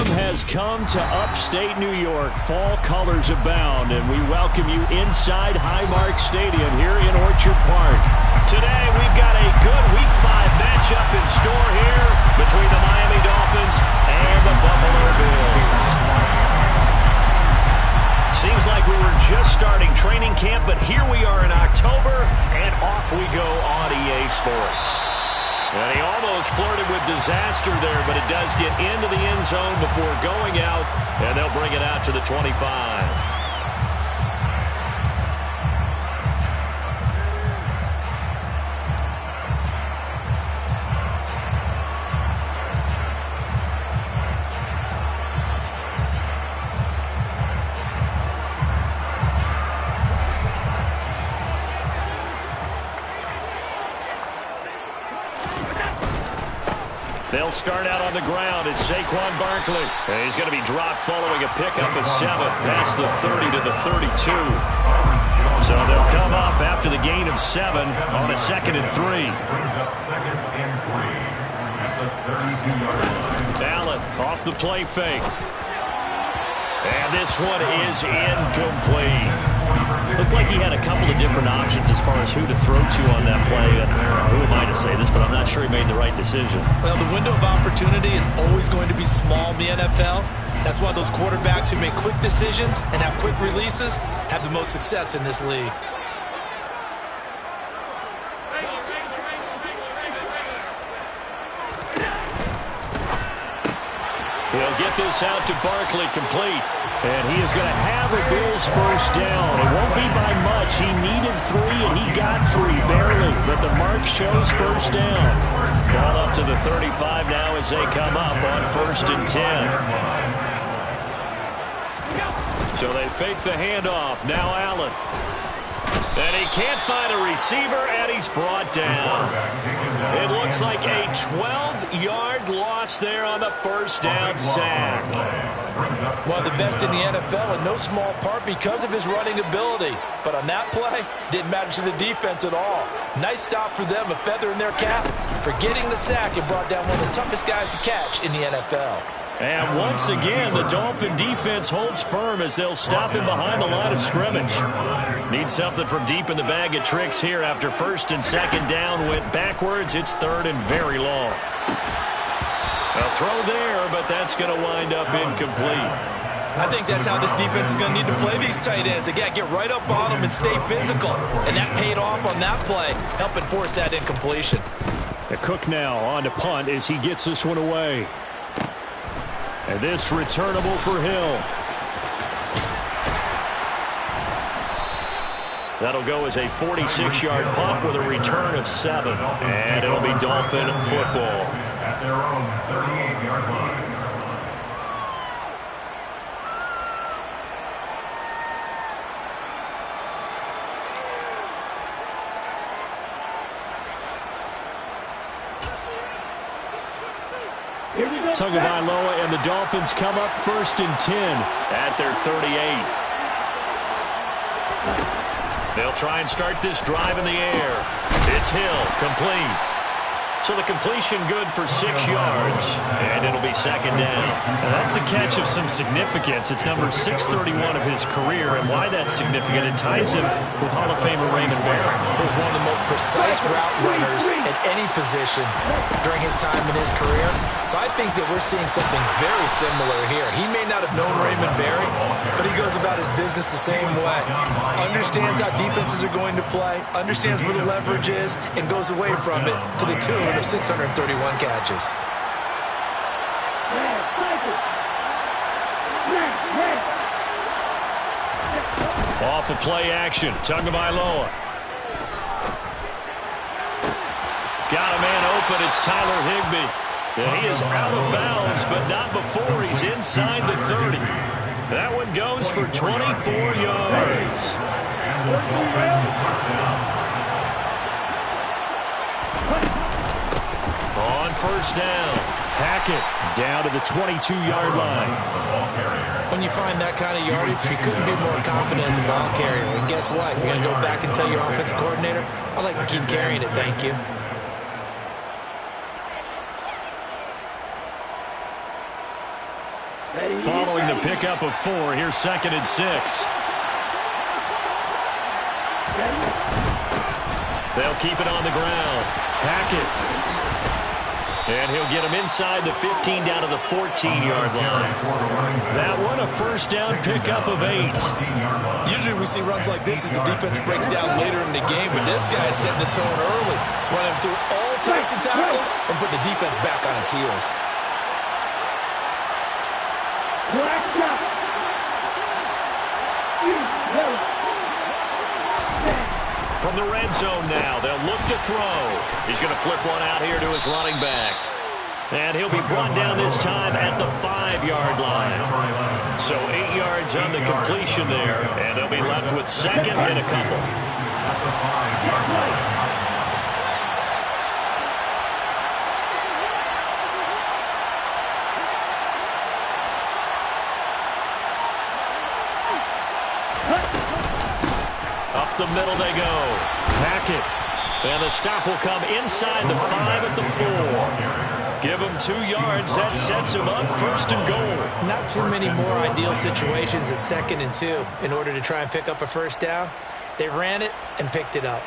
Autumn has come to upstate New York. Fall colors abound, and we welcome you inside Highmark Stadium here in Orchard Park. Today, we've got a good Week 5 matchup in store here between the Miami Dolphins and the Buffalo Bills. Seems like we were just starting training camp, but here we are in October, and off we go on EA Sports. And he almost flirted with disaster there, but it does get into the end zone before going out, and they'll bring it out to the 25. They'll start out on the ground. It's Saquon Barkley. And he's going to be dropped following a pickup of 7 past the 30 to the 32. So they'll come up after the gain of 7 on a 2nd and 3. Allen off the play fake. And this one is incomplete. Looked like he had a couple of different options as far as who to throw to on that play. And who am I to say this, but I'm not sure he made the right decision. Well, the window of opportunity is always going to be small in the NFL. That's why those quarterbacks who make quick decisions and have quick releases have the most success in this league. He'll get this out to Barkley, complete. And he is going to have a Bills first down. It won't be by much. He needed 3, and he got 3, barely. But the mark shows first down. Ball up to the 35 now as they come up on 1st and 10. So they fake the handoff. Now Allen. And he can't find a receiver, and he's brought down. It looks like a 12-yard loss there on the first down sack. One of the best in the NFL in no small part because of his running ability. But on that play, didn't matter to the defense at all. Nice stop for them, a feather in their cap for getting the sack and brought down one of the toughest guys to catch in the NFL. And once again, the Dolphin defense holds firm as they'll stop him behind the line of scrimmage. Need something from deep in the bag of tricks here after 1st and 2nd down went backwards. It's 3rd and very long. A throw there, but that's going to wind up incomplete. I think that's how this defense is going to need to play these tight ends. Again, get right up on them and stay physical. And that paid off on that play, helping force that incompletion. The Cook now on to punt as he gets this one away. And this returnable for Hill. That'll go as a 46-yard punt with a return of 7. And it'll be Dolphin football. At their own 38-yard line. Tagovailoa and the Dolphins come up 1st and 10 at their 38. They'll try and start this drive in the air. It's Hill, complete. So the completion good for 6 yards, and it'll be 2nd down. Now that's a catch of some significance. It's number 631 of his career, and why that's significant, it ties him with Hall of Famer Raymond Barry. He was one of the most precise route runners at any position during his time in his career. So I think that we're seeing something very similar here. He may not have known Raymond Barry, but he goes about his business the same way. Understands how defenses are going to play, understands where the leverage is, and goes away from it to the tune of 631 catches. Off the play action, Tagovailoa. Got a man open, it's Tyler Higbee. And he is out of bounds, but not before he's inside the 30. That one goes for 24 yards. On 1st down, Hackett down to the 22-yard line. When you find that kind of yardage, you couldn't be more confident as a ball carrier. And guess what? You're going to go back and tell your offensive coordinator, I'd like to keep carrying it, thank you. following the pickup of 4. Here's 2nd and 6. They'll keep it on the ground. Hackett. And he'll get him inside the 15 down to the 14-yard line. That one a first down pickup of 8. Usually we see runs like this as the defense breaks down later in the game, but this guy is setting the tone early, running through all types of tackles and putting the defense back on its heels. From the red zone now, they'll look to throw. He's going to flip one out here to his running back. And he'll be brought down this time at the 5-yard line. So 8 yards on the completion there, and they'll be left with 2nd and a couple. At the 5-yard line. Up the middle they go. Hackett. And the stop will come inside the 5 at the 4. Give him 2 yards. That sets him up 1st and goal. Not too many more ideal situations at 2nd and 2 in order to try and pick up a first down. They ran it and picked it up.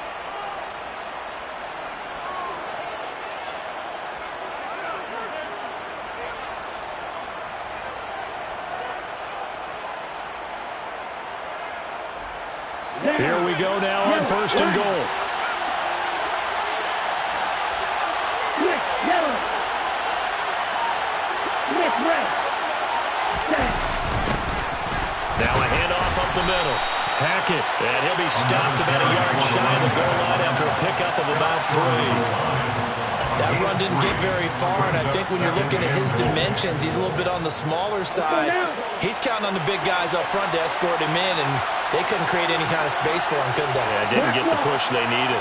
Here we go now on 1st and goal. Now a handoff up the middle. Hackett, and he'll be stopped about a yard shy of the goal line after a pickup of about 3. That run didn't get very far, and I think when you're looking at his dimensions, he's a little bit on the smaller side. He's counting on the big guys up front to escort him in, and they couldn't create any kind of space for him, could they? Yeah, didn't get the push they needed.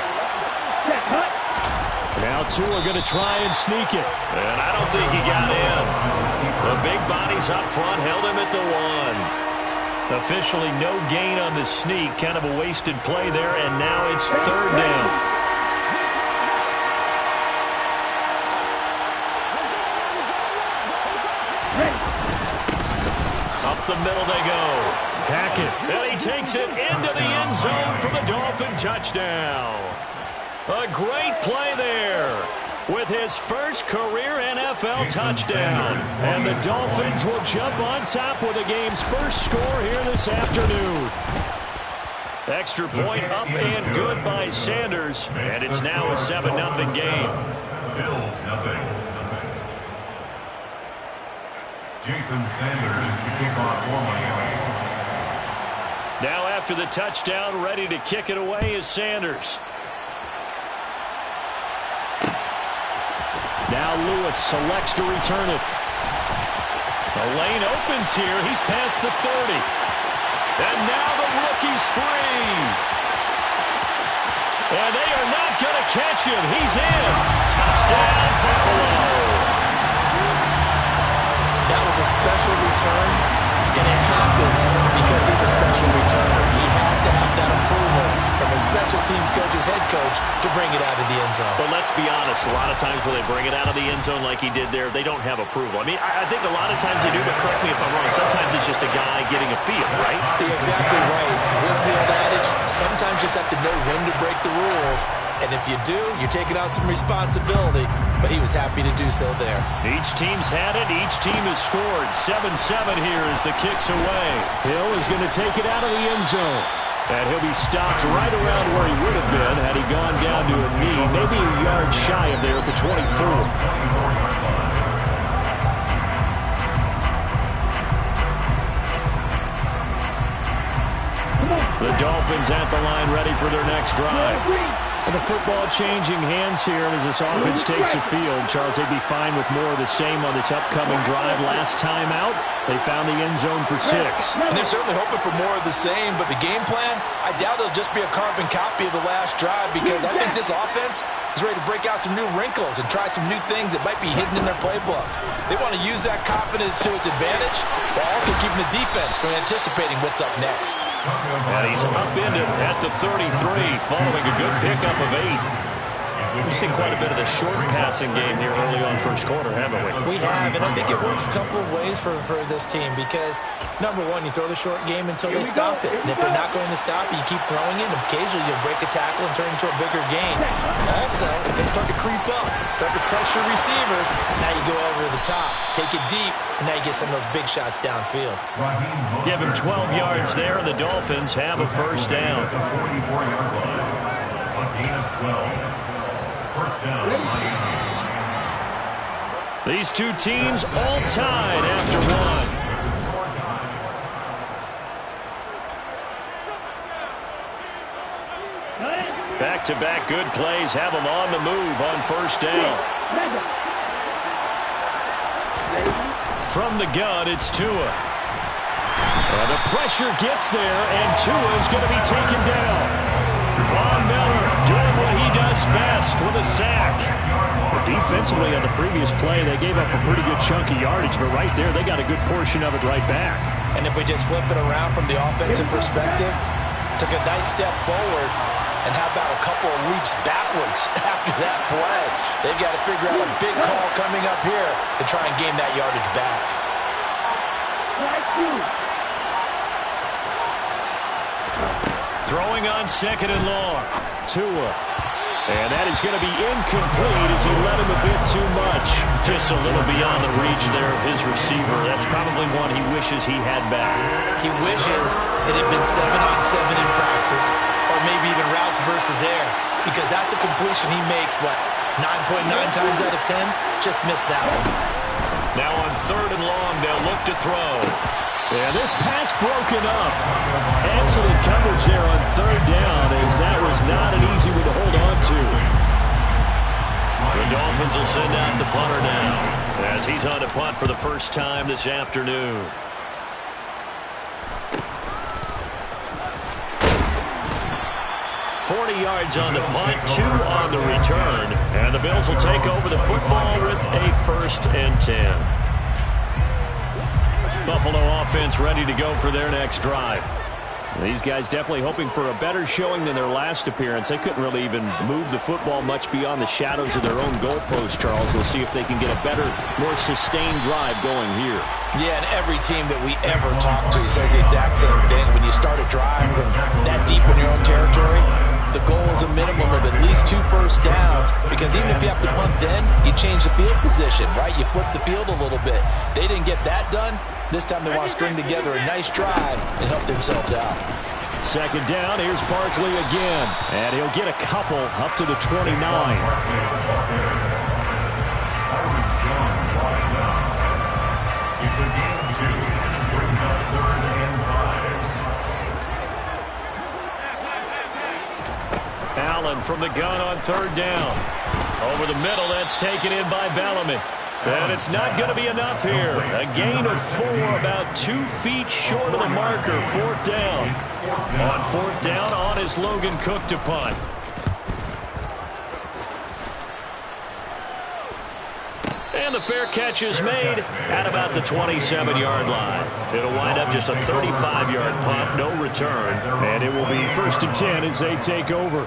Now 2 are going to try and sneak it, and I don't think he got in. The big bodies up front held him at the 1. Officially no gain on the sneak, kind of a wasted play there, and now it's 3rd down. Up the middle they go. Hackett, and he takes it into the end zone for the Dolphin touchdown. A great play there with his first career NFL touchdown. And the Dolphins will jump on top with the game's first score here this afternoon. Extra point up and good by Sanders, and it's now a 7-0 game. Bills, nothing. Jason Sanders to kick off for Miami. Now after the touchdown, ready to kick it away is Sanders. Now Lewis selects to return it. The lane opens here. He's past the 30. And now the rookie's free. And they are not going to catch him. He's in. Touchdown, Buffalo. That was a special return, and it happened because he's a special returner. He has to have that approval from his special teams coach's head coach to bring it out of the end zone. But let's be honest, a lot of times when they bring it out of the end zone like he did there, they don't have approval. I mean, I think a lot of times they do, but correct me if I'm wrong, sometimes it's just a guy getting a feel, right? You're exactly right. This is the old adage, sometimes you just have to know when to break the rules. And if you do, you're taking on some responsibility. But he was happy to do so there. Each team's had it. Each team has scored. 7-7 here as the kick's away. Hill is going to take it out of the end zone. And he'll be stopped right around where he would have been had he gone down to a knee, maybe a yard shy of there at the 24. The Dolphins at the line ready for their next drive. And the football changing hands here as this offense takes the field. Charles, they'd be fine with more of the same on this upcoming drive. Last time out, they found the end zone for 6. And they're certainly hoping for more of the same, but the game plan, I doubt it'll just be a carbon copy of the last drive because I think this offense is ready to break out some new wrinkles and try some new things that might be hidden in their playbook. They want to use that confidence to its advantage while also keeping the defense from anticipating what's up next. And he's upended at the 33 following a good pickup of 8. We've seen quite a bit of the short passing game here early on first quarter, haven't we? We have, and I think it works a couple of ways for this team because, number one, you throw the short game until they stop it. And if they're not going to stop it, you keep throwing it, and occasionally you'll break a tackle and turn it into a bigger gain. Also, if they start to creep up, start to pressure receivers, now you go over the top, take it deep, and now you get some of those big shots downfield. Give him 12 yards there, and the Dolphins have a first down. 44-yard line. On gain of 12. First down, Miami. These two teams all tied after one. Back-to-back good plays have them on the move on first down. From the gun, it's Tua. The pressure gets there, and Tua is going to be taken down. Von Miller doing what he does best with a sack. Defensively on the previous play, they gave up a pretty good chunk of yardage, but right there, they got a good portion of it right back. And if we just flip it around from the offensive perspective, took a nice step forward, and how about a couple of leaps backwards after that play? They've got to figure out a big call coming up here to try and gain that yardage back. Throwing on second and long. Tua. And that is going to be incomplete as he led him a bit too much. Just a little beyond the reach there of his receiver. That's probably one he wishes he had back. He wishes it had been 7-on-7 in practice, or maybe even routes versus air, because that's a completion he makes, what, 9.9 times out of 10? Just missed that one. Now on third and long, they'll look to throw. Yeah, this pass broken up. Excellent coverage there on third down, as that was not an easy one to hold on to. The Dolphins will send out the punter now, as he's on to punt for the first time this afternoon. Yards on the punt, 2 on the return, and the Bills will take over the football with a 1st and 10. Buffalo offense ready to go for their next drive. These guys definitely hoping for a better showing than their last appearance. They couldn't really even move the football much beyond the shadows of their own goalpost, Charles. We'll see if they can get a better, more sustained drive going here. Yeah, and every team that we ever talk to says the exact same thing. When you start a drive from that deep in your own territory, the goal is a minimum of at least 2 first downs, because even if you have to punt then, you change the field position, right? You flip the field a little bit. They didn't get that done. This time they want to string together a nice drive and help themselves out. Second down, here's Barkley again, and he'll get a couple up to the 29. It's a game 2. Brings up 3rd and 5. Allen from the gun on third down. Over the middle, that's taken in by Bellamy. And it's not going to be enough here. A gain of 4, about 2 feet short of the marker. 4th down. On 4th down, on is Logan Cook to punt. And the fair catch is made at about the 27-yard line. It'll wind up just a 35-yard punt, no return. And it will be 1st and 10 as they take over.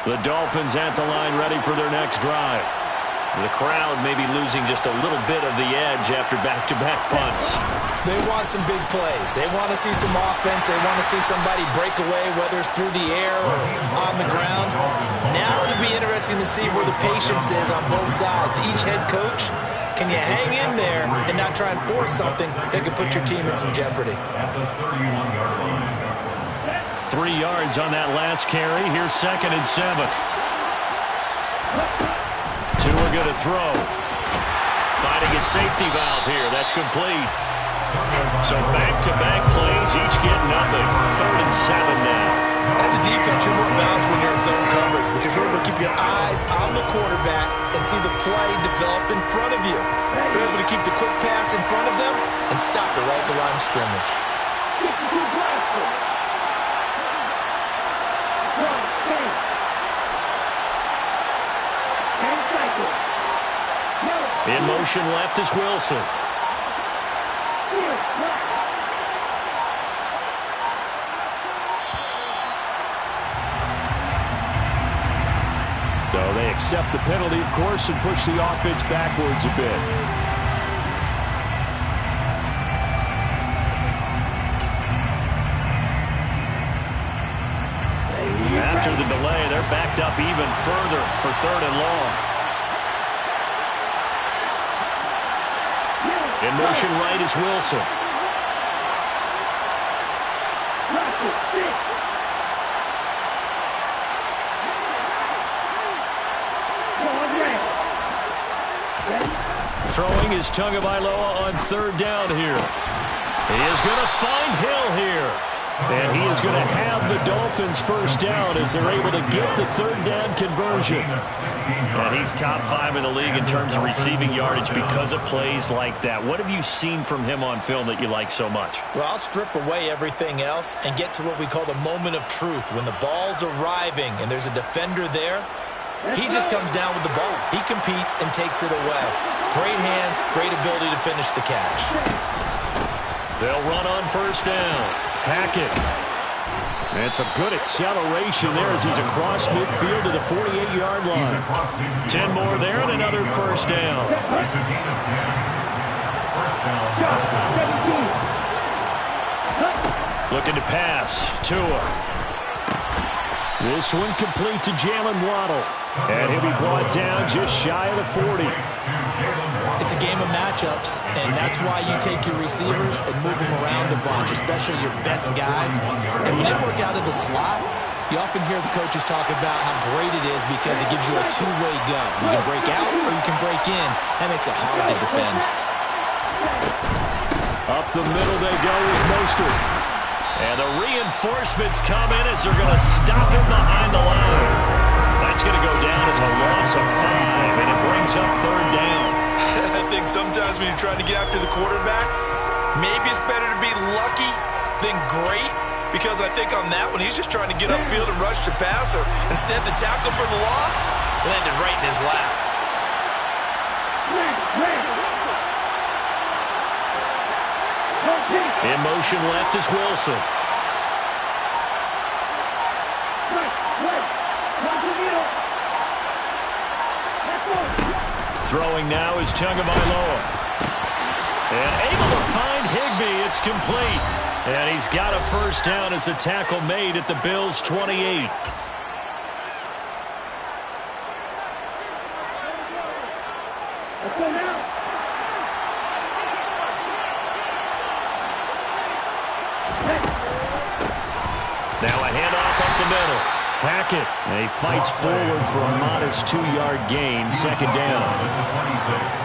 The Dolphins at the line ready for their next drive. The crowd may be losing just a little bit of the edge after back-to-back punts. They want some big plays. They want to see some offense. They want to see somebody break away, whether it's through the air or on the ground. Now it'll be interesting to see where the patience is on both sides. Each head coach, can you hang in there and not try and force something that could put your team in some jeopardy? At the 31-yard line. 3 yards on that last carry. Here's 2nd and 7. 2 are going to throw. Finding a safety valve here. That's complete. So back-to-back plays, each get nothing. 3rd and 7 now. As a defense, you're more balanced when you're in zone coverage because you're able to keep your eyes on the quarterback and see the play develop in front of you. You're able to keep the quick pass in front of them and stop it right at the line of scrimmage. In motion left is Wilson. accept the penalty, of course, and push the offense backwards a bit. After the delay, they're backed up even further for 3rd and long. In motion right is Wilson. Throwing is Tagovailoa on 3rd down here. He is going to find Hill here. And he is going to have the Dolphins 1st down as they're able to get the 3rd down conversion. And he's top 5 in the league in terms of receiving yardage because of plays like that. What have you seen from him on film that you like so much? Well, I'll strip away everything else and get to what we call the moment of truth. When the ball's arriving and there's a defender there, he just comes down with the ball. He competes and takes it away. Great hands, great ability to finish the catch. They'll run on 1st down. Hackett. And some good acceleration there as he's across midfield to the 48-yard line. 10 more there and another 1st down. Looking to pass. Tua. This one complete to Jalen Waddle. And he'll be brought down just shy of the 40. It's a game of matchups, and that's why you take your receivers and move them around a bunch, especially your best guys. And when they work out of the slot, you often hear the coaches talk about how great it is because it gives you a two-way go. You can break out or you can break in. That makes it hard to defend. Up the middle they go with Mostert. And the reinforcements come in as they're going to stop him behind the line. That's going to go down as a loss of 5, and it brings up 3rd down. I think sometimes when you're trying to get after the quarterback, maybe it's better to be lucky than great, because I think on that one, he's just trying to get upfield and rush the passer. Instead, the tackle for the loss landed right in his lap. In motion left is Wilson. Throwing now is Tagovailoa. And able to find Higbee. It's complete. And he's got a 1st down as a tackle made at the Bills' 28. Now a handoff up the middle. Hackett, and he fights forward for a modest 2-yard gain, 2nd down.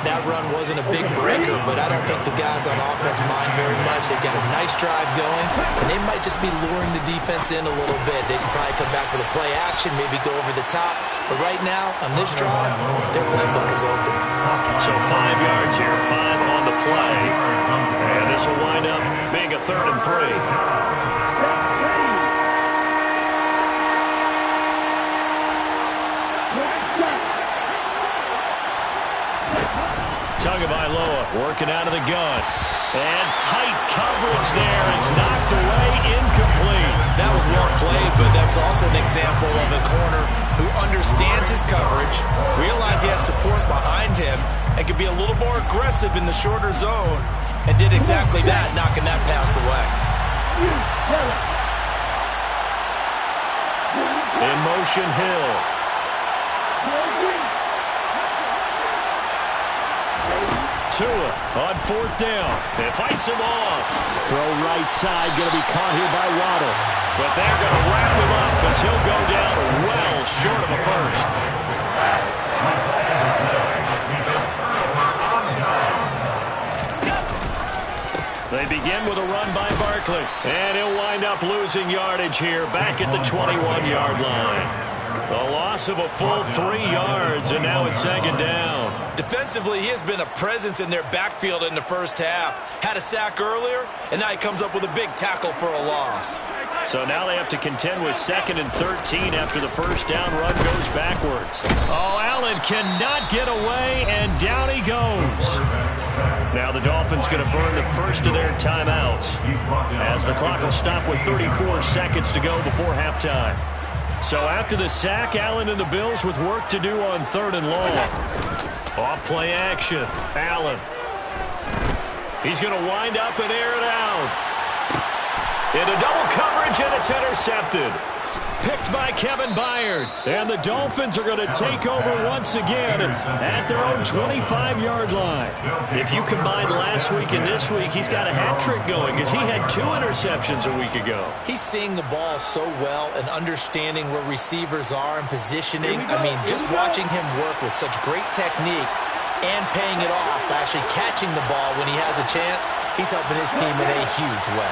That run wasn't a big breaker, but I don't think the guys on offense mind very much. They've got a nice drive going, and they might just be luring the defense in a little bit. They can probably come back with a play action, maybe go over the top. But right now, on this drive, their playbook is open. So 5 yards here, 5 on the play. And this will wind up being a 3rd and 3. Tagovailoa working out of the gun. And tight coverage there. It's knocked away, incomplete. That was well played, but that was also an example of a corner who understands his coverage, realized he had support behind him, and could be a little more aggressive in the shorter zone, and did exactly that, knocking that pass away. In motion, Hill. Tua on 4th down. It fights him off. Throw right side, going to be caught here by Waddle. But they're going to wrap him up as he'll go down well short of a 1st. They begin with a run by Barkley. And he'll wind up losing yardage here back at the 21-yard line. A loss of a full 3 yards, and now it's 2nd down. Defensively, he has been a presence in their backfield in the 1st half. Had a sack earlier, and now he comes up with a big tackle for a loss. So now they have to contend with 2nd and 13 after the 1st down run goes backwards. Oh, Allen cannot get away, and down he goes. Now the Dolphins going to burn the 1st of their timeouts as the clock will stop with 34 seconds to go before halftime. So after the sack, Allen and the Bills with work to do on 3rd and long. Off play action. Allen. He's going to wind up and air it out. Into double coverage, and it's intercepted. Picked by Kevin Byard. And the Dolphins are going to take over once again at their own 25-yard line. If you combine last week and this week, he's got a hat trick going because he had 2 interceptions a week ago. He's seeing the ball so well and understanding where receivers are and positioning. I mean, just watching him work with such great technique and paying it off by actually catching the ball when he has a chance, he's helping his team in a huge way.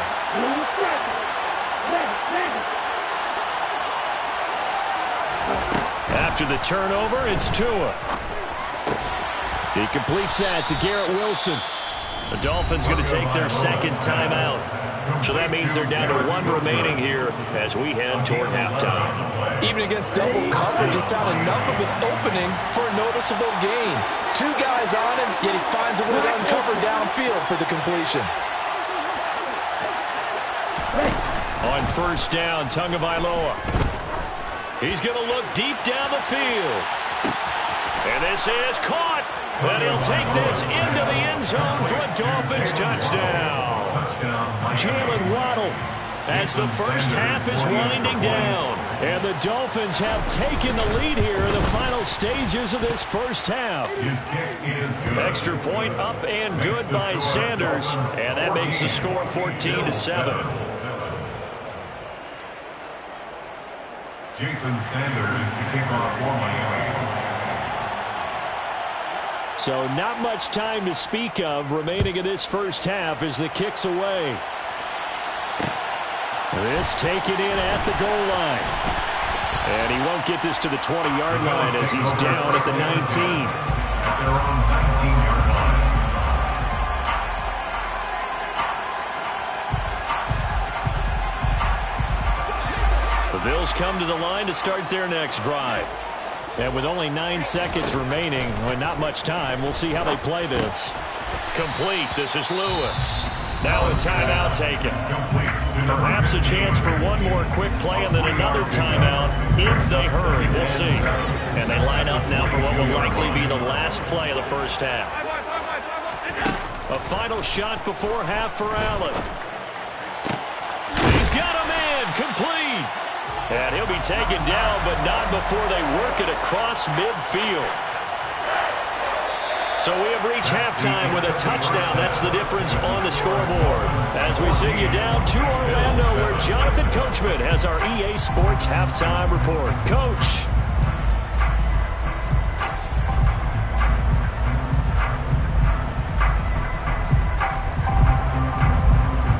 After the turnover, it's Tua. He completes that to Garrett Wilson. The Dolphins going to take their second timeout. So that means they're down to 1 remaining here as we head toward halftime. Even against double coverage, he found enough of an opening for a noticeable gain. 2 guys on him, yet he finds a way to uncover downfield for the completion. On 1st down, Tagovailoa. He's going to look deep down the field. And this is caught. And he'll take this into the end zone for a Dolphins touchdown. Jalen Waddle as the first half is winding down. And the Dolphins have taken the lead here in the final stages of this first half. Extra point up and good by Sanders. And that makes the score 14-7. Jason Sanders to kick off for Miami. So not much time to speak of remaining in this first half as the kick's away. This taken in at the goal line. And he won't get this to the 20-yard line as he's down at the 19. At their own 19-yard line. The Bills come to the line to start their next drive. And with only 9 seconds remaining, with not much time, we'll see how they play this. Complete. This is Lewis. Now a timeout taken. Perhaps a chance for one more quick play and then another timeout if they hurry. We'll see. And they line up now for what will likely be the last play of the first half. A final shot before half for Allen. He's got a man. Complete. And he'll be taken down, but not before they work it across midfield. So we have reached halftime with a touchdown. That's the difference on the scoreboard. As we send you down to Orlando, where Jonathan Coachman has our EA Sports halftime report. Coach.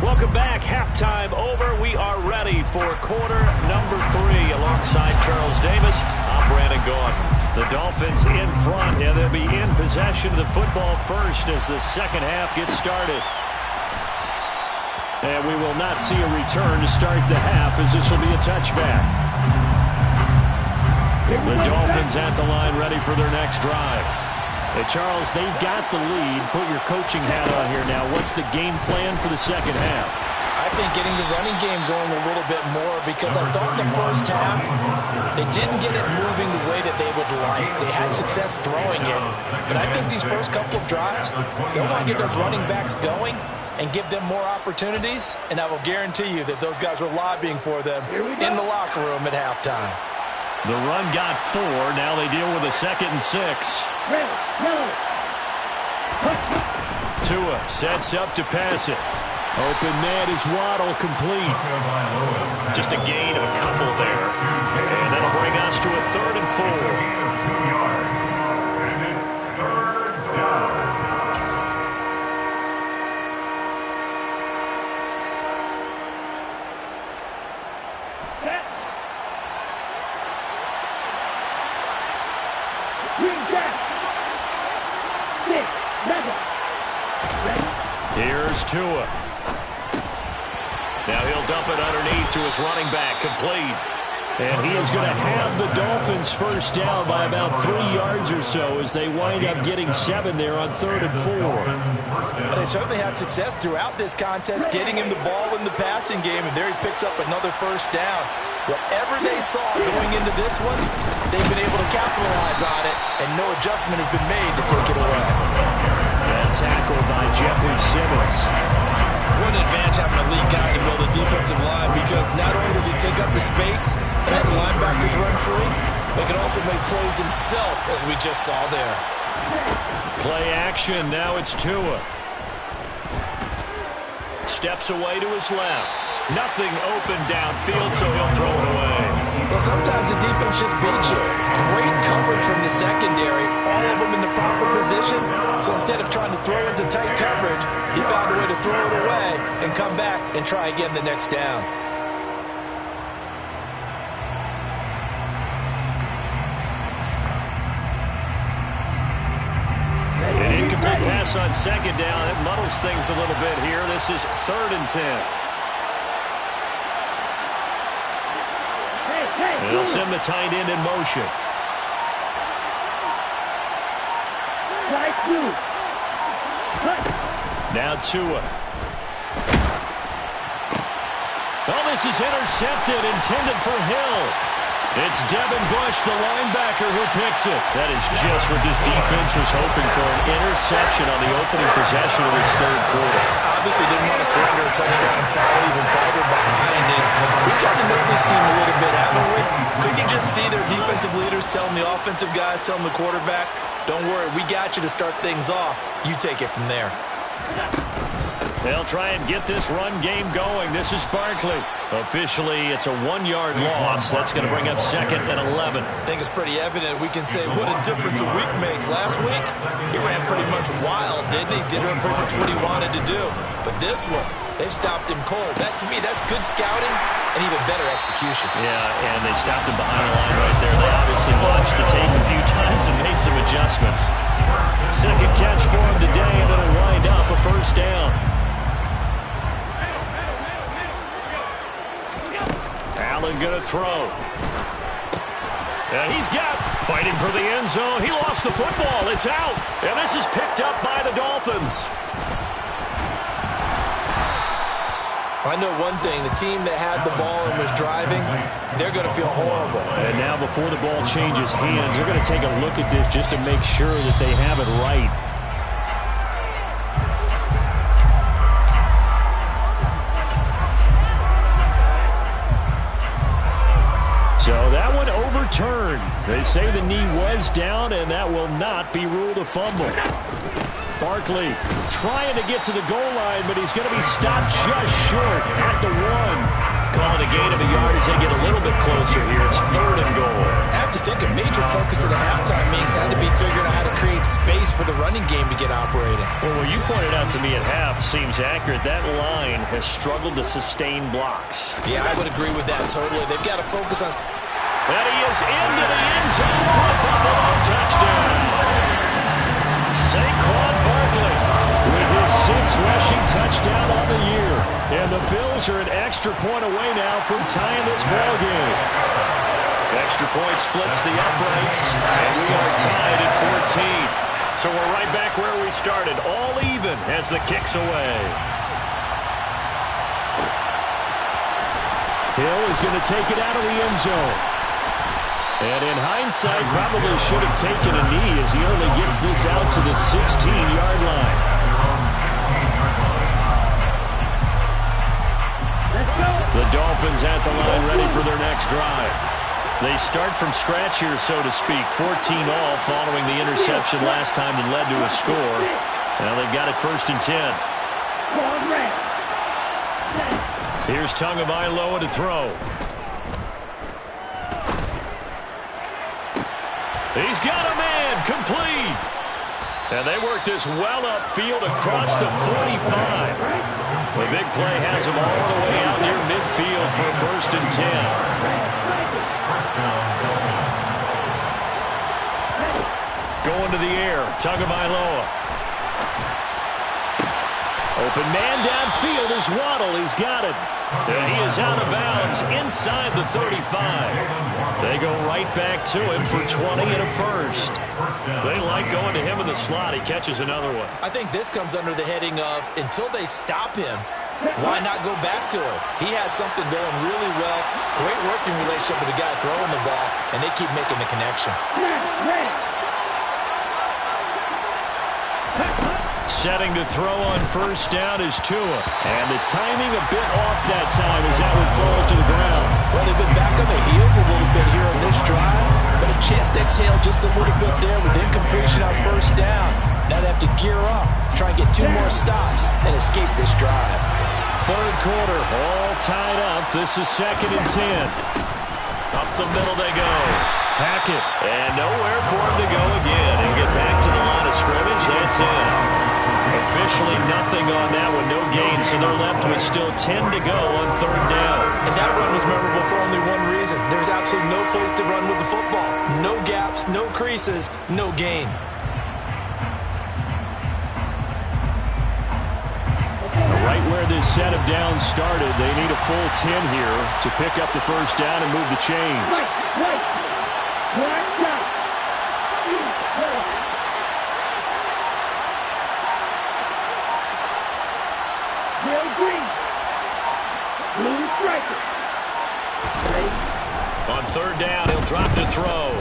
Welcome back. Halftime over. We are ready for quarter number 3. Alongside Charles Davis, I'm Brandon Gordon. The Dolphins in front, and they'll be in possession of the football first as the second half gets started. And we will not see a return to start the half as this will be a touchback. The Dolphins at the line ready for their next drive. Hey, Charles, they've got the lead. Put your coaching hat on here now. What's the game plan for the second half? I think getting the running game going a little bit more because I thought in the first half they didn't get it moving the way that they would like. They had success throwing it, but I think these first couple of drives, they want to get those running backs going and give them more opportunities, and I will guarantee you that those guys were lobbying for them in the locker room at halftime. The run got 4. Now they deal with a 2nd and 6. Tua sets up to pass it. Open man is Waddle, complete. Just a gain of a couple there. And that'll bring us to a 3rd and 4. 2 yards. And it's 3rd down. Here's Tua. Now he'll dump it underneath to his running back, complete. And he is going to have the Dolphins first down by about 3 yards or so as they wind up getting 7 there on 3rd and 4. They certainly had success throughout this contest, getting him the ball in the passing game, and there he picks up another first down. Whatever they saw going into this one, they've been able to capitalize on it, and no adjustment has been made to take it away. That tackle by Jeffrey Simmons. What an advantage having a lead guy to build a defensive line, because not only does he take up the space and have the linebackers run free, but he can also make plays himself, as we just saw there. Play action. Now it's Tua. Steps away to his left. Nothing open downfield, so he'll throw it away. Well, sometimes the defense just beats you. Great coverage from the secondary, all of them in the proper position. So instead of trying to throw into tight coverage, he found a way to throw it away and come back and try again the next down. An incomplete pass on second down. It muddles things a little bit here. This is 3rd and 10. They'll send the tight end in motion. Now Tua. Oh, this is intercepted, intended for Hill. It's Devin Bush, the linebacker, who picks it. That is just what this defense was hoping for, an interception on the opening possession of this 3rd quarter. Obviously didn't want to surrender a touchdown and fall even farther behind. And we've got to know this team a little bit, haven't we? Could you just see their defensive leaders telling the offensive guys, telling the quarterback, don't worry, we got you to start things off. You take it from there. They'll try and get this run game going. This is Barkley. Officially, it's a 1-yard loss. That's going to bring up 2nd and 11. I think it's pretty evident. We can say what a difference a week makes. Last week, he ran pretty much wild, didn't he? Did pretty much what he wanted to do. But this one, they stopped him cold. That, to me, that's good scouting and even better execution. Yeah, and they stopped him behind the line right there. They obviously watched the tape a few times and made some adjustments. Second catch for him today, and it'll wind up a 1st down. Allen going to throw. And he's got fighting for the end zone. He lost the football. It's out. And this is picked up by the Dolphins. I know one thing. The team that had the ball and was driving, they're going to feel horrible. And now before the ball changes hands, they're going to take a look at this just to make sure that they have it right. So that one overturned. They say the knee was down, and that will not be ruled a fumble. Barkley trying to get to the goal line, but he's going to be stopped just short at the 1. Call it a gain of a yard as they get a little bit closer here. It's 3rd and goal. I have to think a major focus of the halftime meetings had to be figuring out how to create space for the running game to get operating. Well, what you pointed out to me at half seems accurate. That line has struggled to sustain blocks. Yeah, I would agree with that totally. They've got to focus on... And he is into the end zone for a Buffalo touchdown. Saquon Barkley with his 6th rushing touchdown on the year. And the Bills are an extra point away now from tying this ball game. Extra point splits the uprights, and we are tied at 14. So we're right back where we started, all even as the kick's away. Hill is going to take it out of the end zone. And in hindsight, probably should have taken a knee as he only gets this out to the 16-yard line. The Dolphins at the line ready for their next drive. They start from scratch here, so to speak. 14-all following the interception last time that led to a score. Now they've got it 1st and 10. Here's Tagovailoa to throw. He's got a man, complete. And they work this well upfield across the 45. The big play has him all the way out near midfield for a 1st and 10. Going to the air, Tagovailoa. Open man downfield is Waddle. He's got it. And he is out of bounds inside the 35. They go right back to him for 20 and a 1st. They like going to him in the slot. He catches another one. I think this comes under the heading of until they stop him, Why not go back to it? He has something going really well. Great working relationship with the guy throwing the ball, and they keep making the connection. Setting to throw on first down is Tua. And the timing a bit off that time as that one falls to the ground. Well, they've been back on their heels a little bit here on this drive, but a chance to exhale just a little bit there with incompletion on first down. Now they have to gear up, try and get 2 more stops, and escape this drive. Third quarter, all tied up. This is 2nd and 10. Up the middle they go. Hackett. And nowhere for him to go again. And get back to the line of scrimmage. That's it. Officially nothing on that one. No gain, so they're left with still 10 to go on third down. And that run was memorable for only one reason. There's absolutely no place to run with the football. No gaps, no creases, no gain. Right where this set of downs started, they need a full 10 here to pick up the first down and move the chains. On third down, he'll drop to throw.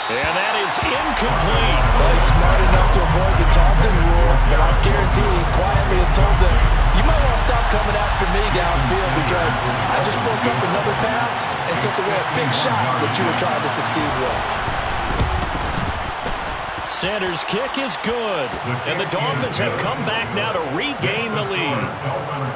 And that is incomplete. Well, he's smart enough to avoid the taunting rule, but I guarantee he quietly has told them, you might want to stop coming after me downfield because I just broke up another pass and took away a big shot that you were trying to succeed with. Sanders' kick is good. And the Dolphins have come back now to regain the lead.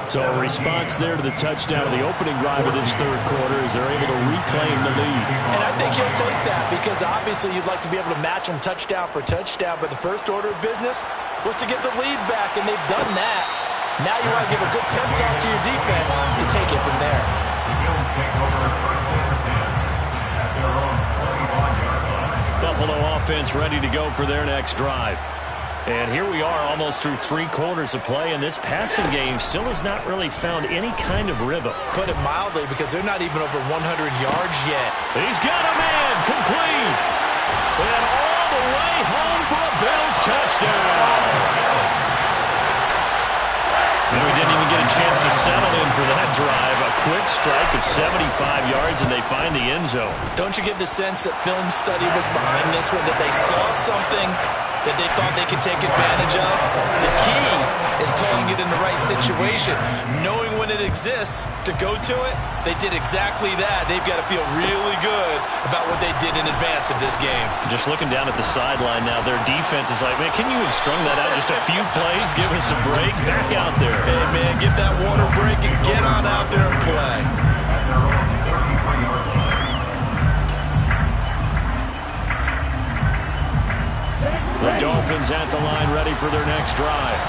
So a response there to the touchdown of the opening drive of this third quarter as they're able to reclaim the lead. And I think he'll take that because obviously you'd like to be able to match them touchdown for touchdown, but the first order of business was to get the lead back, and they've done that. Now you want to give a good pep talk to your defense to take it from there. The Bills take over first and 10 at their own 25-yard line. Buffalo offense ready to go for their next drive. And here we are almost through 3 quarters of play, and this passing game still has not really found any kind of rhythm. Put it mildly, because they're not even over 100 yards yet. He's got a man complete. And all the way home for a Bills touchdown. And we didn't even get a chance to settle in for that drive. A quick strike of 75 yards, and they find the end zone. Don't you get the sense that film study was behind this one, that they saw something that they thought they could take advantage of? The key is calling it in the right situation. Knowing when it exists to go to it, they did exactly that. They've got to feel really good about what they did in advance of this game. Just looking down at the sideline now, their defense is like, man, can you have strung that out just a few plays? Give us a break. Back out there. Hey, man, get that water break and get on out there and play. The Dolphins at the line ready for their next drive.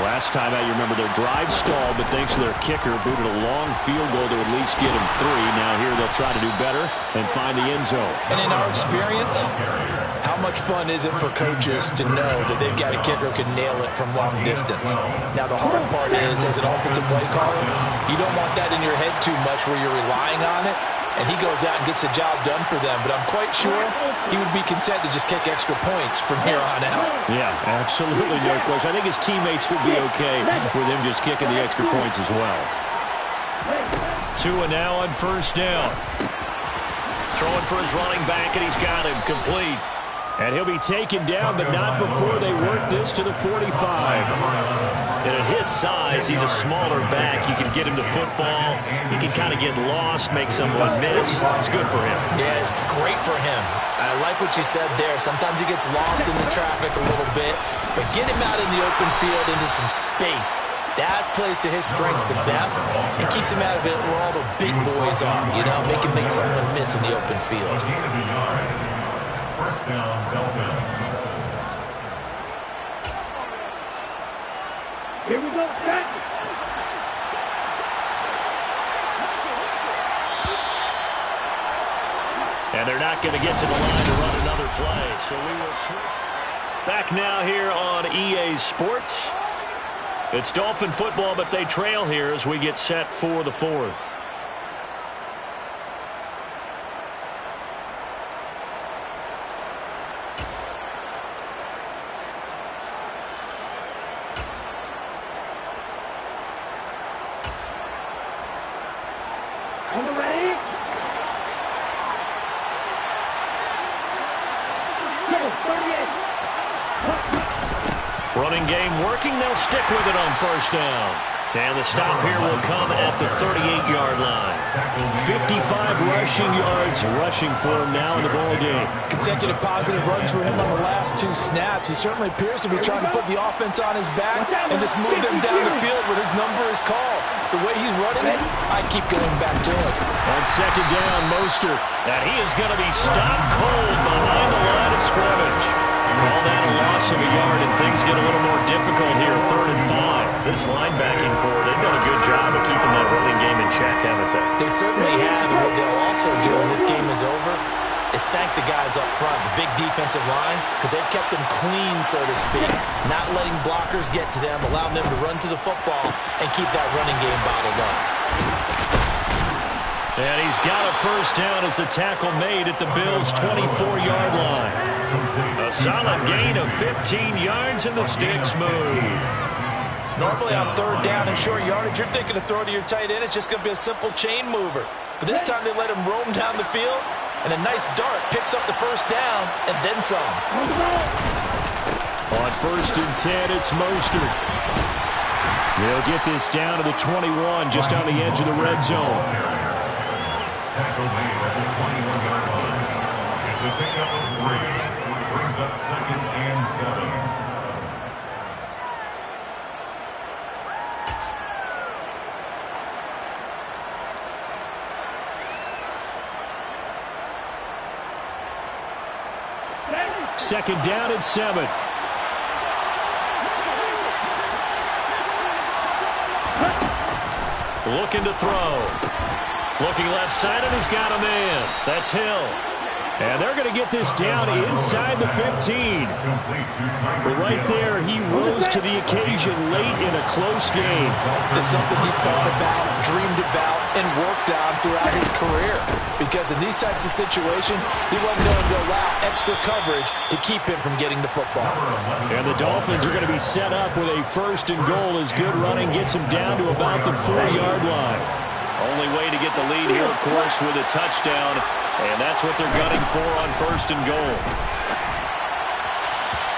Last time out, you remember their drive stalled, but thanks to their kicker, booted a long field goal to at least get him 3. Now here they'll try to do better and find the end zone. And in our experience, how much fun is it for coaches to know that they've got a kicker who can nail it from long distance? Now, the hard part is, as an offensive play caller, you don't want that in your head too much where you're relying on it. And he goes out and gets the job done for them. But I'm quite sure he would be content to just kick extra points from here on out. Yeah, absolutely no question. I think his teammates would be okay with him just kicking the extra points as well. Tua now on first down. Throwing for his running back, and he's got him complete. And he'll be taken down, but not before they work this to the 45. And at his size, he's a smaller back. You can get him to football. He can kind of get lost, make someone miss. It's good for him. Yeah, it's great for him. I like what you said there. Sometimes he gets lost in the traffic a little bit, but get him out in the open field into some space. That plays to his strengths the best and keeps him out of it where all the big boys are, you know, make someone miss in the open field. First down, Dolphins. Here we go, set. And they're not going to get to the line to run another play, so we will switch. Back now here on EA Sports. It's Dolphin football, but they trail here as we get set for the 4th. Running game working. They'll stick with it on first down. And the stop here will come at the 38-yard line. 55 rushing yards rushing for him now in the ball game. Consecutive positive runs for him on the last 2 snaps. He certainly appears to be trying to put the offense on his back and just move them down the field when his number is called. The way he's running it, I keep going back to it. On second down, Mostert. And he is going to be stopped cold behind the line of scrimmage. Call that a loss of a yard, and things get a little more difficult here, 3rd and 5. This linebacking core, they've done a good job of keeping that running game in check, haven't they? They certainly have, and what they'll also do when this game is over is thank the guys up front, the big defensive line, because they've kept them clean, so to speak, not letting blockers get to them, allowing them to run to the football and keep that running game bottled up. And he's got a first down as the tackle made at the Bills' 24-yard line. A solid gain of 15 yards, and the sticks move. Normally on 3rd down and short yardage, you're thinking to throw to your tight end. It's just going to be a simple chain mover. But this time they let him roam down the field, and a nice dart picks up the first down and then some. On 1st and 10, it's Mostert. They'll get this down to the 21, just on the edge of the red zone. Tackle made at the 21-yard line. It's a pickup of 3. Brings up 2nd and 7. Second down at 7. Looking to throw. Looking left side, and he's got a man. That's Hill. And they're going to get this down inside the 15. But right there, he rose to the occasion late in a close game. It's something he thought about, dreamed about, and worked on throughout his career. Because in these types of situations, he wasn't going to allow extra coverage to keep him from getting the football. And the Dolphins are going to be set up with a 1st and goal as good running gets him down to about the 4-yard line. Only way to get the lead here, of course, with a touchdown. And that's what they're gunning for on 1st and goal.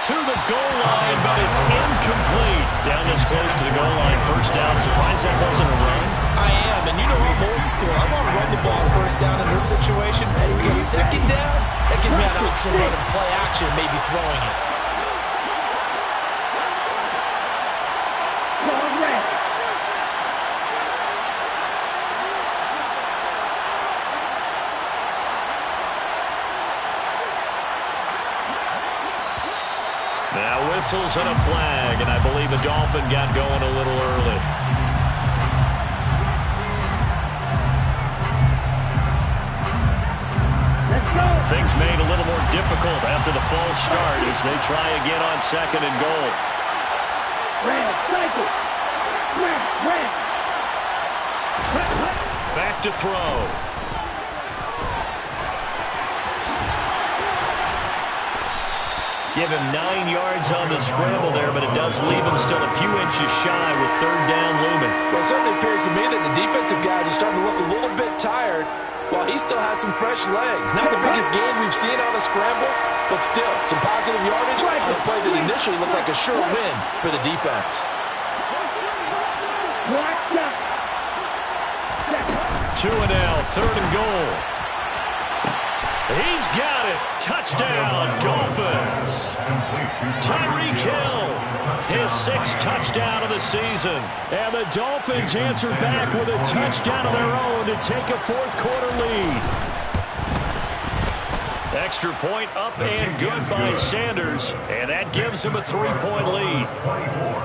To the goal line, but it's incomplete. Down this close to the goal line. First down. Surprised that wasn't a run. I am, and you know I'm old school. I want to run the ball first down in this situation because 2nd down, that gives me an option to run and play action, maybe throwing it. Now whistles and a flag, and I believe the Dolphin got going a little early. Things made a little more difficult after the false start as they try again on 2nd and goal. Back to throw. Give him 9 yards on the scramble there, but it does leave him still a few inches shy with 3rd down looming. Well, it certainly appears to me that the defensive guys are starting to look a little bit tired while he still has some fresh legs. Not the biggest gain we've seen on a scramble, but still some positive yardage on a play that initially looked like a sure win for the defense. 2 and out, 3rd and goal. He's got it. Touchdown, Dolphins. Tyreek Hill, his 6th touchdown of the season. And the Dolphins answer back with a touchdown of their own to take a 4th quarter lead. Extra point up and good by Sanders. And that gives him a 3-point lead. 24.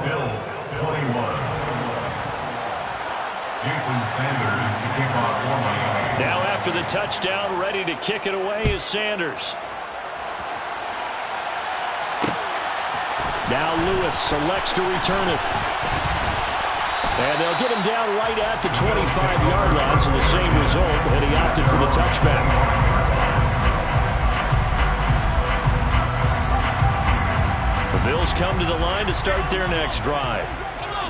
Bills 21. Jason Sanders to kick off for Miami. Now after the touchdown, ready to kick it away is Sanders. Now Lewis selects to return it. And they'll get him down right at the 25-yard line, so the same result, and he opted for the touchback. The Bills come to the line to start their next drive.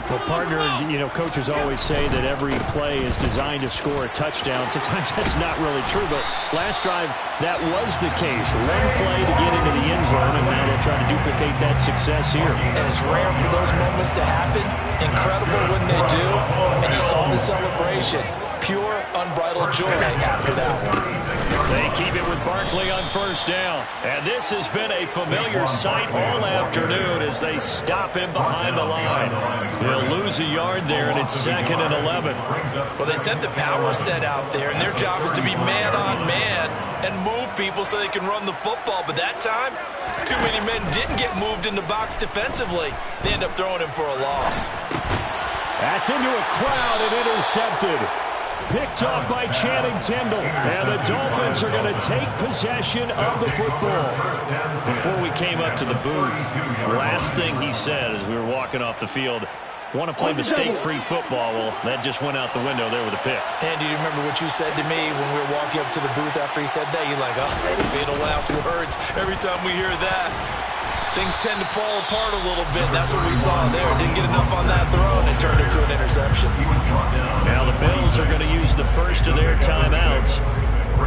Well, partner, you know, coaches always say that every play is designed to score a touchdown. Sometimes that's not really true, but last drive, that was the case. One play to get into the end zone, and now they'll try to duplicate that success here. And it's rare for those moments to happen. Incredible when they do. And you saw the celebration. Pure, unbridled joy after that one. They keep it with Barkley on first down. And this has been a familiar sight all afternoon as they stop him behind the line. They'll lose a yard there, and it's 2nd and 11. Well, they sent the power set out there, and their job is to be man-on-man and move people so they can run the football. But that time, too many men didn't get moved in the box defensively. They end up throwing him for a loss. That's into a crowd and intercepted. Picked off by Channing Tindall. And the Dolphins are going to take possession of the football. Before we came up to the booth, the last thing he said as we were walking off the field, want to play mistake-free football. Well, that just went out the window there with a pick. And do you remember what you said to me when we were walking up to the booth after he said that? You're like, oh, fatal last words. Every time we hear that, things tend to fall apart a little bit. That's what we saw there. Didn't get enough on that throw, and it turned into an interception. Now the Bills are going to use the first of their timeouts.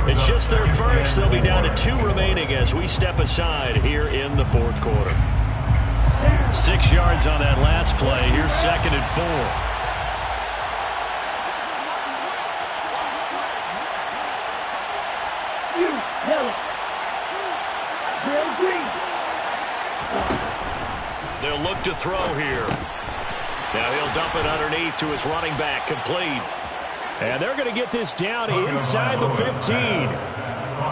It's just their first. They'll be down to 2 remaining as we step aside here in the fourth quarter. 6 yards on that last play. Here's 2nd and 4. They'll look to throw here. Now he'll dump it underneath to his running back, complete. And they're going to get this down inside the 15.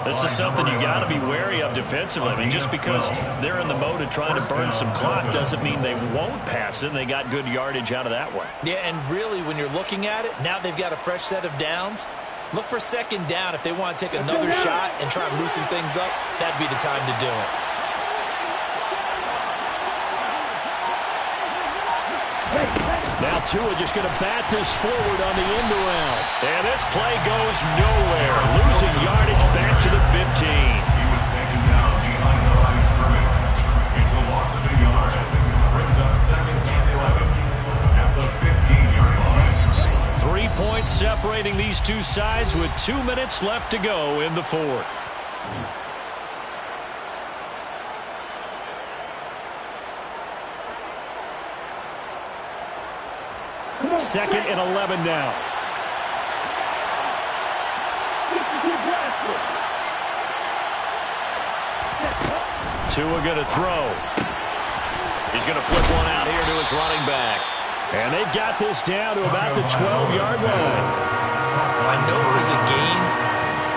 This is something you got to be wary of defensively. I mean, just because they're in the mode of trying to burn some clock doesn't mean they won't pass it. And they got good yardage out of that way. Yeah, and really, when you're looking at it, now they've got a fresh set of downs. Look for 2nd down. If they want to take another shot and try and loosen things up, that'd be the time to do it. Now Tua just going to bat this forward on the end around. And this play goes nowhere. Losing yardage back to the 15. He was taken down behind the line of scrimmage. It's a loss of a yard. Brings up 2nd and 11 at the 15-yard line. 3 points separating these two sides with 2 minutes left to go in the fourth. Second and 11 now. Tua going to throw. He's going to flip one out here to his running back. And they've got this down to about the 12-yard line. I know it was a gain,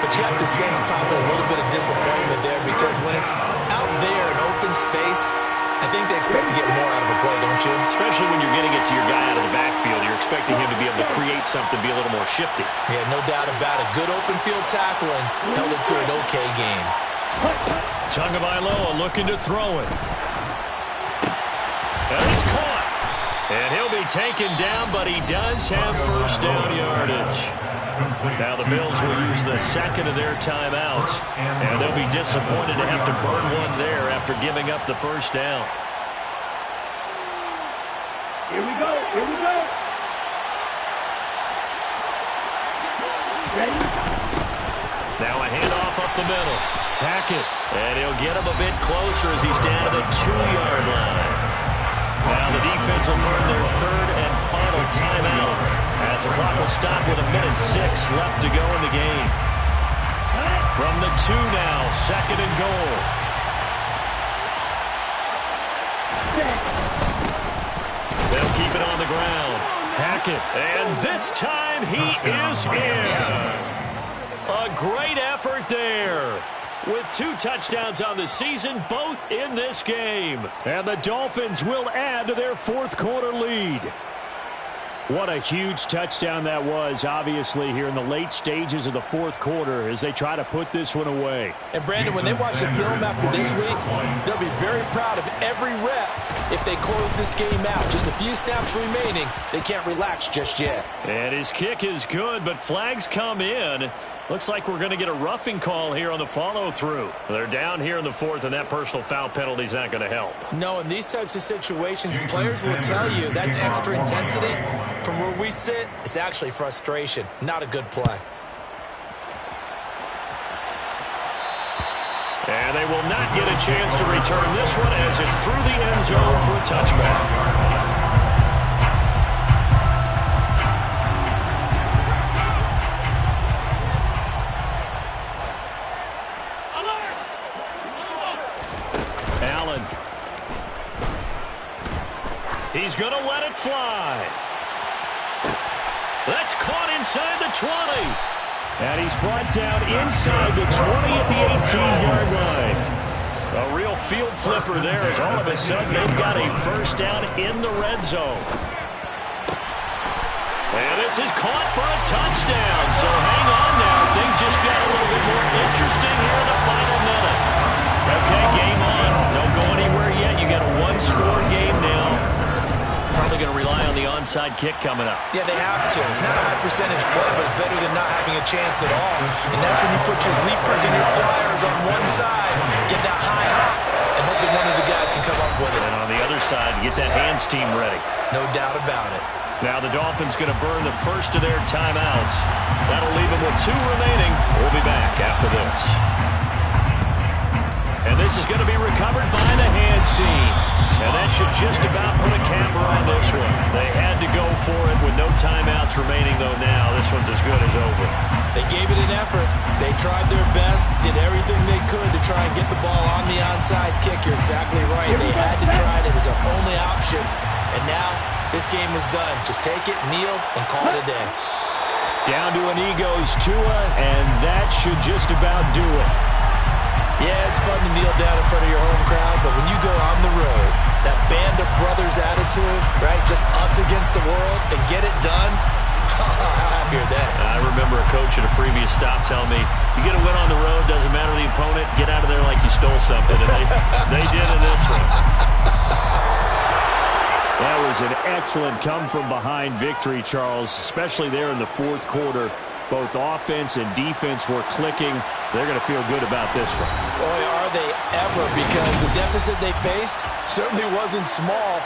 but you have to sense probably a little bit of disappointment there because when it's out there in open space, I think they expect to get more out of a play, don't you? Especially when you're getting it to your guy out of the backfield. You're expecting him to be able to create something, be a little more shifty. Yeah, no doubt about it. Good open field tackling held it to an okay game. Tagovailoa looking to throw it. And it's caught. And he'll be taken down, but he does have first down yardage. Now the Bills will use the 2nd of their timeouts, and they'll be disappointed to have to burn one there after giving up the first down. Here we go. Here we go. Ready? Now a handoff up the middle. Hackett, and he'll get him a bit closer as he's down to the 2-yard line. Now the defense will burn their 3rd and final timeout as the clock will stop with 1:06 left to go in the game. From the 2 now, 2nd and goal. They'll keep it on the ground. Hackett, and this time he is in. Yes. A great effort there. With 2 touchdowns on the season, both in this game. And the Dolphins will add to their fourth quarter lead. What a huge touchdown that was, obviously, here in the late stages of the fourth quarter as they try to put this one away. And, Brandon, when they watch the film after this week, they'll be very proud of every rep if they close this game out. Just a few snaps remaining. They can't relax just yet. And his kick is good, but flags come in. Looks like we're going to get a roughing call here on the follow-through. They're down here in the fourth, and that personal foul penalty is not going to help. No, in these types of situations, players will tell you that's extra intensity. From where we sit, it's actually frustration, not a good play. And they will not get a chance to return this one as it's through the end zone for a touchback. Allen. He's going to let it fly. That's caught inside the 20. And he's brought down inside the 20 at the 18-yard line. A real field flipper there as all of a sudden they've got a first down in the red zone. And this is caught for a touchdown. So hang on now. Things just got a little bit more interesting here in the final minute. Okay, game on. Don't go anywhere yet. You got a one-score game now. Probably going to rely on the onside kick coming up. Yeah, they have to. It's not a high percentage play, but it's better than not having a chance at all. And that's when you put your leapers and your flyers on one side, get that high hop, and hope that one of the guys can come up with it. And on the other side, get that hands team ready. No doubt about it. Now the Dolphins going to burn the first of their timeouts. That'll leave them with 2 remaining. We'll be back after this. And this is going to be recovered by the hands team. And that should just about put a capper on this one. They had to go for it with no timeouts remaining, though now this one's as good as over. They gave it an effort. They tried their best, did everything they could to try and get the ball on the onside kick. You're exactly right. They had to try it. It was their only option. And now this game is done. Just take it, kneel, and call it a day. Down to an knee goes Tua, and that should just about do it. Yeah, it's fun to kneel down in front of your home crowd, but when you go on the road, that band of brothers attitude, right, just us against the world, and get it done, how happy are they? I remember a coach at a previous stop telling me, you get a win on the road, doesn't matter the opponent, get out of there like you stole something. And they did in this one. That was an excellent come-from-behind victory, Charles, especially there in the fourth quarter. Both offense and defense were clicking. They're going to feel good about this one. Boy, are they ever, because the deficit they faced certainly wasn't small.